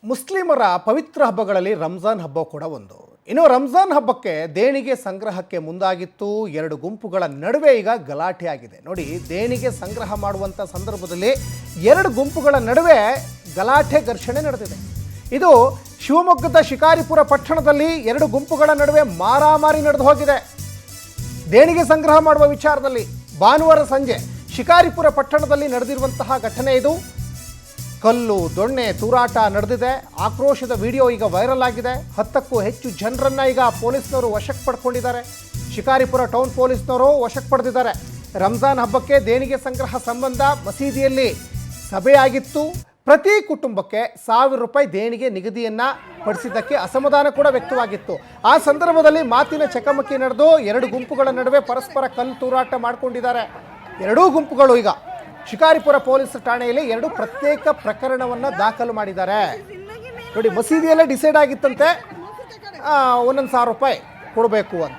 ಮುಸ್ಲಿಮರ ಪವಿತ್ರ ಹಬ್ಬಗಳಲ್ಲಿ ರಂಜಾನ್ ಹಬ್ಬ ಕೂಡ ಒಂದು. ಇನ್ನು ರಂಜಾನ್ ಹಬ್ಬಕ್ಕೆ ದೇಣಿಗೆ ಸಂಗ್ರಹಕ್ಕೆ ಮುಂದಾಗಿತ್ತು. ಎರಡು ಗುಂಪುಗಳ ನಡುವೆ ಈಗ ಗಲಾಟೆ ಆಗಿದೆ. ನೋಡಿ, ದೇಣಿಗೆ ಸಂಗ್ರಹ ಮಾಡುವಂಥ ಸಂದರ್ಭದಲ್ಲಿ ಎರಡು ಗುಂಪುಗಳ ನಡುವೆ ಗಲಾಟೆ ಘರ್ಷಣೆ ನಡೆದಿದೆ. ಇದು ಶಿವಮೊಗ್ಗದ ಶಿಕಾರಿಪುರ ಪಟ್ಟಣದಲ್ಲಿ ಎರಡು ಗುಂಪುಗಳ ನಡುವೆ ಮಾರಾಮಾರಿ ನಡೆದು ಹೋಗಿದೆ. ದೇಣಿಗೆ ಸಂಗ್ರಹ ಮಾಡುವ ವಿಚಾರದಲ್ಲಿ ಭಾನುವಾರ ಸಂಜೆ ಶಿಕಾರಿಪುರ ಪಟ್ಟಣದಲ್ಲಿ ನಡೆದಿರುವಂತಹ ಘಟನೆ ಇದು. ಕಲ್ಲು ದೊಣ್ಣೆ ತೂರಾಟ ನಡೆದಿದೆ. ಆಕ್ರೋಶದ ವಿಡಿಯೋ ಈಗ ವೈರಲ್ ಆಗಿದೆ. 10ಕ್ಕೂ ಹೆಚ್ಚು ಜನರನ್ನ ಈಗ ಪೊಲೀಸ್ನವರು ವಶಕ್ಕೆ ಪಡ್ಕೊಂಡಿದ್ದಾರೆ. ಶಿಕಾರಿಪುರ ಟೌನ್ ಪೊಲೀಸ್ನವರು ವಶಕ್ಕೆ ಪಡೆದಿದ್ದಾರೆ. ರಂಜಾನ್ ಹಬ್ಬಕ್ಕೆ ದೇಣಿಗೆ ಸಂಗ್ರಹ ಸಂಬಂಧ ಮಸೀದಿಯಲ್ಲಿ ಸಭೆಯಾಗಿತ್ತು. ಪ್ರತಿ ಕುಟುಂಬಕ್ಕೆ 1000 ರೂಪಾಯಿ ದೇಣಿಗೆ ನಿಗದಿಯನ್ನು ಪಡಿಸಿದ್ದಕ್ಕೆ ಅಸಮಾಧಾನ ಕೂಡ ವ್ಯಕ್ತವಾಗಿತ್ತು. ಆ ಸಂದರ್ಭದಲ್ಲಿ ಮಾತಿನ ಚಕಮಕಿ ನಡೆದು ಎರಡು ಗುಂಪುಗಳ ನಡುವೆ ಪರಸ್ಪರ ಕಲ್ಲು ತೂರಾಟ ಮಾಡಿಕೊಂಡಿದ್ದಾರೆ. ಎರಡೂ ಗುಂಪುಗಳು ಈಗ ಶಿಕಾರಿಪುರ ಪೊಲೀಸ್ ಠಾಣೆಯಲ್ಲಿ ಎರಡು ಪ್ರತ್ಯೇಕ ಪ್ರಕರಣವನ್ನು ದಾಖಲು ಮಾಡಿದ್ದಾರೆ. ನೋಡಿ, ಮಸೀದಿಯಲ್ಲೇ ಡಿಸೈಡ್ ಆಗಿತ್ತಂತೆ ಒಂದೊಂದು 1000 ರೂಪಾಯಿ ಕೊಡಬೇಕು ಅಂತ.